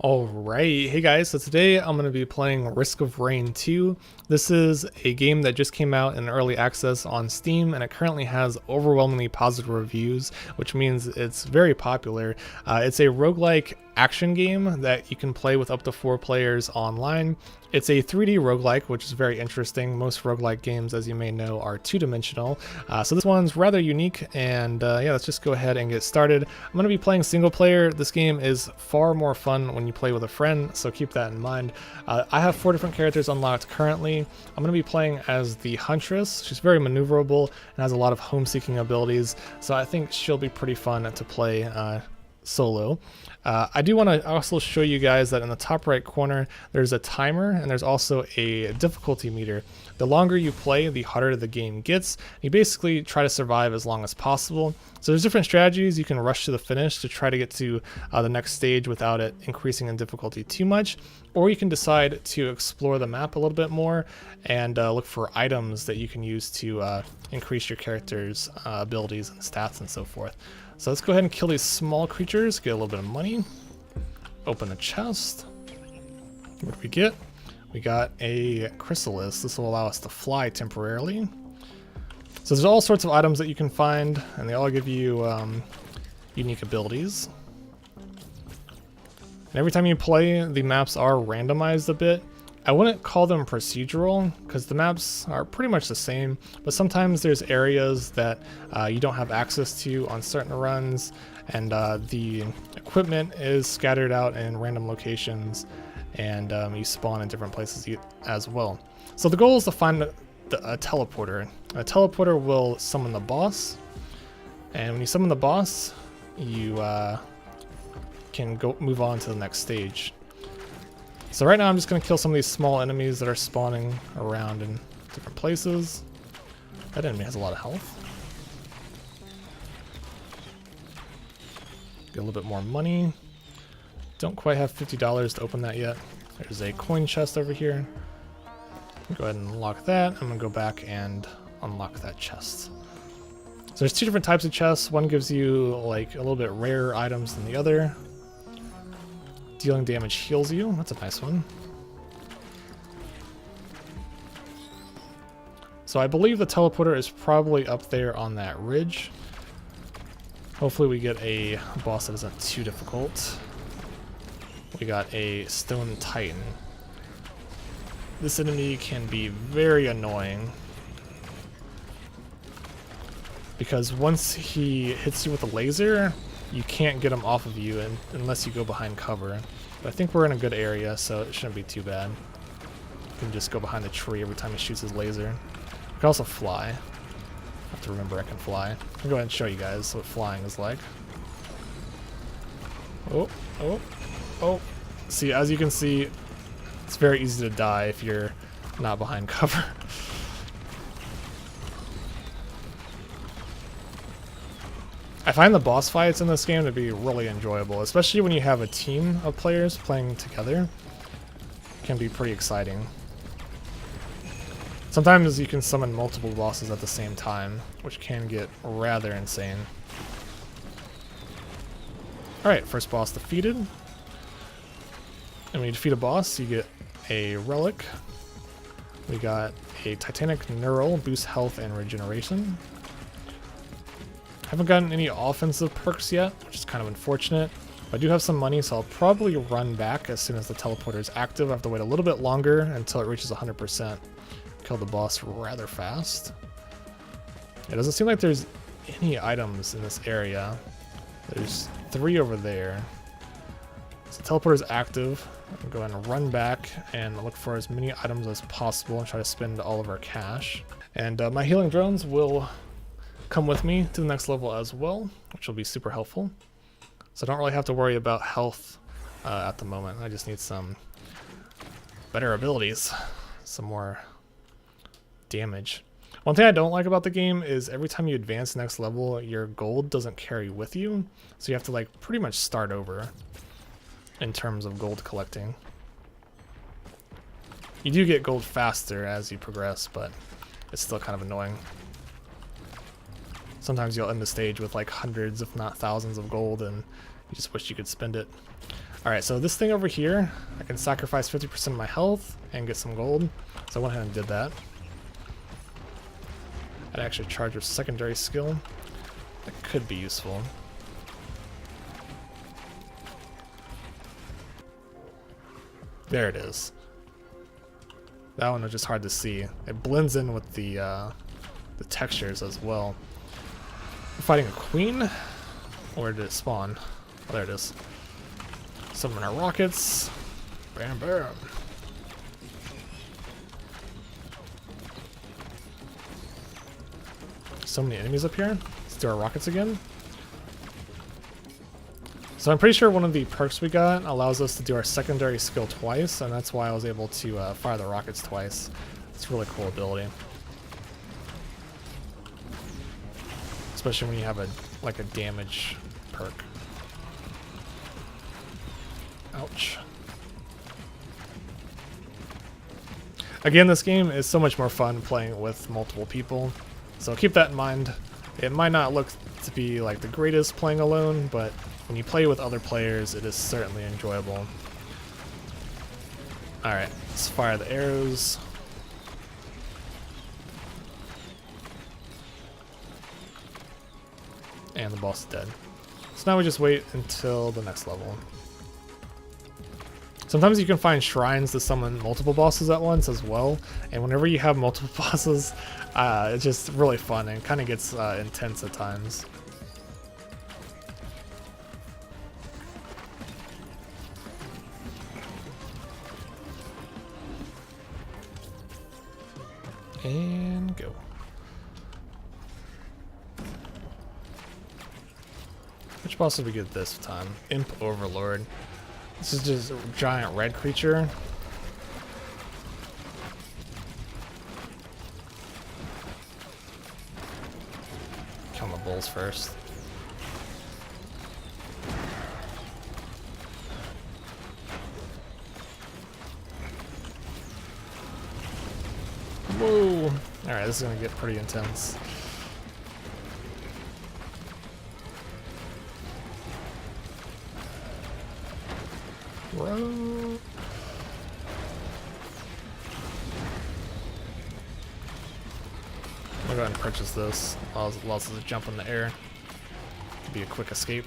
Alright, hey guys, so today I'm going to be playing Risk of Rain 2. This is a game that just came out in early access on Steam, and it currently has overwhelmingly positive reviews, which means it's very popular. It's a roguelike action game that you can play with up to 4 players online. It's a 3D roguelike, which is very interesting. Most roguelike games, as you may know, are two-dimensional. So this one's rather unique, and yeah, let's just go ahead and get started. I'm going to be playing single player. This game is far more fun when you play with a friend, so keep that in mind. I have 4 different characters unlocked currently. I'm going to be playing as the Huntress. She's very maneuverable and has a lot of home-seeking abilities, so I think she'll be pretty fun to play solo. I do want to also show you guys that in the top right corner there's a timer and there's also a difficulty meter. The longer you play, the harder the game gets. You basically try to survive as long as possible. So there's different strategies. You can rush to the finish to try to get to the next stage without it increasing in difficulty too much, or you can decide to explore the map a little bit more and look for items that you can use to increase your character's abilities and stats and so forth. So let's go ahead and kill these small creatures, get a little bit of money, open a chest. What do we get? We got a chrysalis. This will allow us to fly temporarily. So there's all sorts of items that you can find, and they all give you unique abilities. And every time you play, the maps are randomized a bit. I wouldn't call them procedural because the maps are pretty much the same, but sometimes there's areas that you don't have access to on certain runs, and the equipment is scattered out in random locations, and you spawn in different places as well. So the goal is to find a teleporter. A teleporter will summon the boss, and when you summon the boss, you can move on to the next stage. So right now I'm just going to kill some of these small enemies that are spawning around in different places. That enemy has a lot of health. Get a little bit more money. Don't quite have $50 to open that yet. There's a coin chest over here. Go ahead and unlock that. I'm going to go back and unlock that chest. So there's 2 different types of chests. One gives you like a little bit rarer items than the other. Dealing damage heals you. That's a nice one. So I believe the teleporter is probably up there on that ridge. Hopefully we get a boss that isn't too difficult. We got a stone titan. This enemy can be very annoying because once he hits you with a laser, you can't get him off of you unless you go behind cover. But I think we're in a good area, so it shouldn't be too bad. You can just go behind the tree every time he shoots his laser. You can also fly. I have to remember I can fly. I'll go ahead and show you guys what flying is like. Oh, oh, oh. See, as you can see, it's very easy to die if you're not behind cover. I find the boss fights in this game to be really enjoyable, especially when you have a team of players playing together. It can be pretty exciting. Sometimes you can summon multiple bosses at the same time, which can get rather insane. Alright, first boss defeated. And when you defeat a boss, you get a relic. We got a Titanic Neural, boosts health and regeneration. Haven't gotten any offensive perks yet, which is kind of unfortunate. But I do have some money, so I'll probably run back as soon as the teleporter is active. I have to wait a little bit longer until it reaches 100%. Kill the boss rather fast. It doesn't seem like there's any items in this area. There's 3 over there. So the teleporter is active. I'm going to run back and look for as many items as possible and try to spend all of our cash. And my healing drones will come with me to the next level as well, which will be super helpful. So I don't really have to worry about health at the moment. I just need some better abilities, some more damage. One thing I don't like about the game is every time you advance next level, your gold doesn't carry with you, so you have to like pretty much start over in terms of gold collecting. You do get gold faster as you progress, but it's still kind of annoying. Sometimes you'll end the stage with like hundreds, if not thousands of gold, and you just wish you could spend it. Alright, so this thing over here, I can sacrifice 50% of my health and get some gold. So I went ahead and did that. I'd actually charge a secondary skill. That could be useful. There it is. That one was just hard to see. It blends in with the textures as well. We're fighting a queen. Where did it spawn? Oh, there it is. Summon our rockets. Bam, bam. So many enemies up here. Let's do our rockets again. So I'm pretty sure one of the perks we got allows us to do our secondary skill twice, and that's why I was able to fire the rockets twice. It's a really cool ability. Especially when you have a damage perk. Ouch. Again, this game is so much more fun playing with multiple people, so keep that in mind. It might not look to be like the greatest playing alone, but when you play with other players, it is certainly enjoyable. Alright, let's fire the arrows. And the boss is dead. So now we just wait until the next level. Sometimes you can find shrines to summon multiple bosses at once as well, and whenever you have multiple bosses, it's just really fun and kind of gets intense at times. And go. Which boss did we get this time? Imp Overlord. This is just a giant red creature. Kill the bulls first. Whoa! Alright, this is gonna get pretty intense. Bro. I'm gonna go ahead and purchase this. Allows us to jump in the air. Be a quick escape.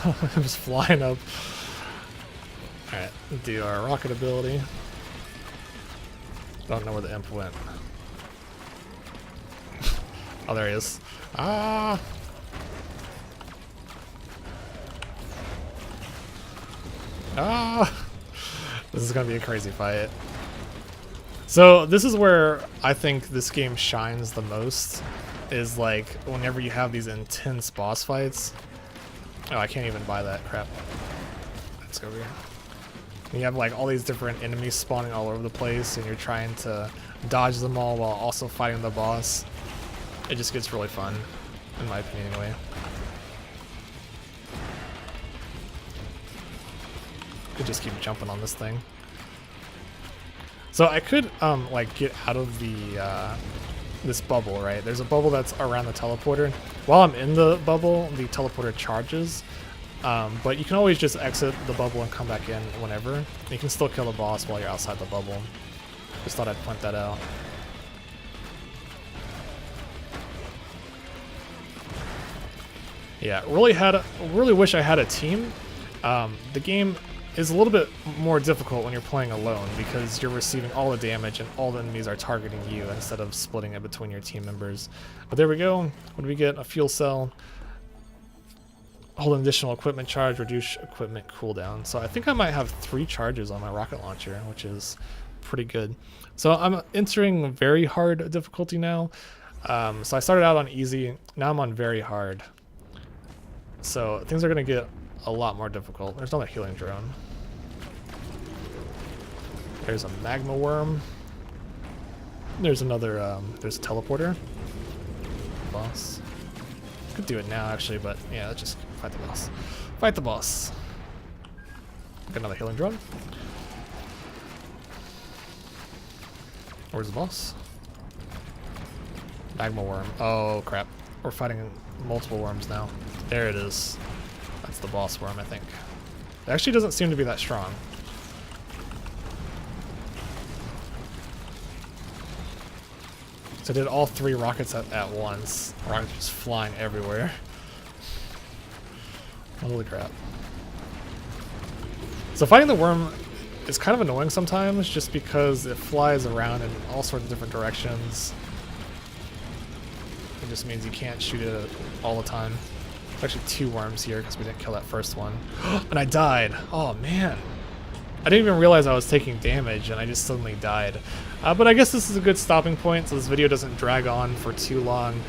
It was flying up. Alright, do our rocket ability. Don't know where the imp went. Oh, there he is. Ah! Ah! This is gonna be a crazy fight. So this is where I think this game shines the most, is like whenever you have these intense boss fights. Oh, I can't even buy that crap. Let's go over here. And you have like all these different enemies spawning all over the place, and you're trying to dodge them all while also fighting the boss. It just gets really fun, in my opinion anyway. Could just keep jumping on this thing. So I could like get out of the this bubble, right? There's a bubble that's around the teleporter. While I'm in the bubble, the teleporter charges. But you can always just exit the bubble and come back in whenever. You can still kill the boss while you're outside the bubble. Just thought I'd point that out. Yeah, really wish I had a team. The game is a little bit more difficult when you're playing alone because you're receiving all the damage and all the enemies are targeting you instead of splitting it between your team members. But there we go. What do we get? A fuel cell. Hold an additional equipment charge, reduce equipment cooldown. So I think I might have 3 charges on my rocket launcher, which is pretty good. So I'm entering very hard difficulty now. So I started out on easy, now I'm on very hard. So things are gonna get a lot more difficult. There's another healing drone. There's a magma worm. There's another, there's a teleporter. Boss. Could do it now actually, but yeah, let's just fight the boss. Fight the boss. Got another healing drone. Where's the boss? Magma worm. Oh crap. We're fighting multiple worms now. There it is. That's the boss worm, I think. It actually doesn't seem to be that strong. So I did all 3 rockets at once. Rockets just flying everywhere. Holy crap. So fighting the worm is kind of annoying sometimes just because it flies around in all sorts of different directions. It just means you can't shoot it all the time. There's actually 2 worms here because we didn't kill that first one. And I died. Oh man. I didn't even realize I was taking damage and I just suddenly died. But I guess this is a good stopping point so this video doesn't drag on for too long.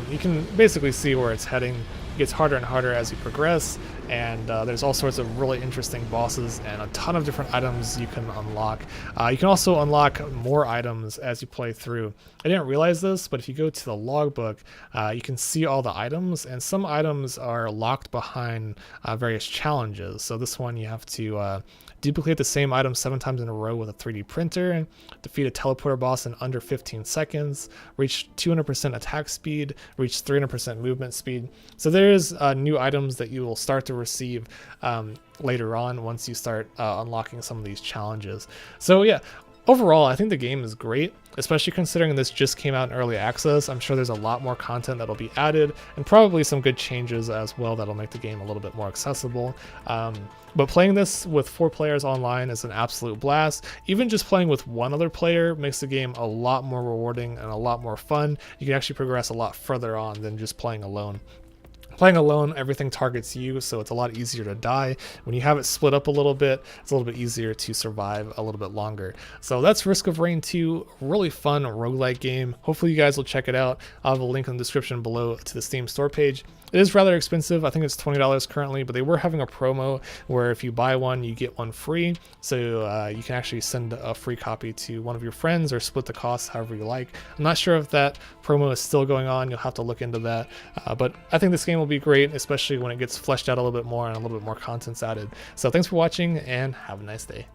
You can basically see where it's heading. It gets harder and harder as you progress, and there's all sorts of really interesting bosses and a ton of different items you can unlock. You can also unlock more items as you play through. I didn't realize this, but if you go to the logbook, you can see all the items, and some items are locked behind various challenges. So this one you have to duplicate the same item 7 times in a row with a 3D printer, defeat a teleporter boss in under 15 seconds, reach 200% attack speed, reach 300% movement speed. So there's new items that you will start to receive later on once you start unlocking some of these challenges. So yeah, overall, I think the game is great, especially considering this just came out in early access. I'm sure there's a lot more content that'll be added and probably some good changes as well that'll make the game a little bit more accessible. But playing this with 4 players online is an absolute blast. Even just playing with 1 other player makes the game a lot more rewarding and a lot more fun. You can actually progress a lot further on than just playing alone. Playing alone, everything targets you, so it's a lot easier to die. When you have it split up a little bit, it's a little bit easier to survive a little bit longer. So that's Risk of Rain 2, really fun roguelike game. Hopefully you guys will check it out. I'll have a link in the description below to the Steam store page. It is rather expensive. I think it's $20 currently, but they were having a promo where if you buy one, you get one free. So you can actually send a free copy to one of your friends or split the cost however you like. I'm not sure if that promo is still going on. You'll have to look into that. But I think this game will be great, especially when it gets fleshed out a little bit more and a little bit more content's added. So thanks for watching and have a nice day.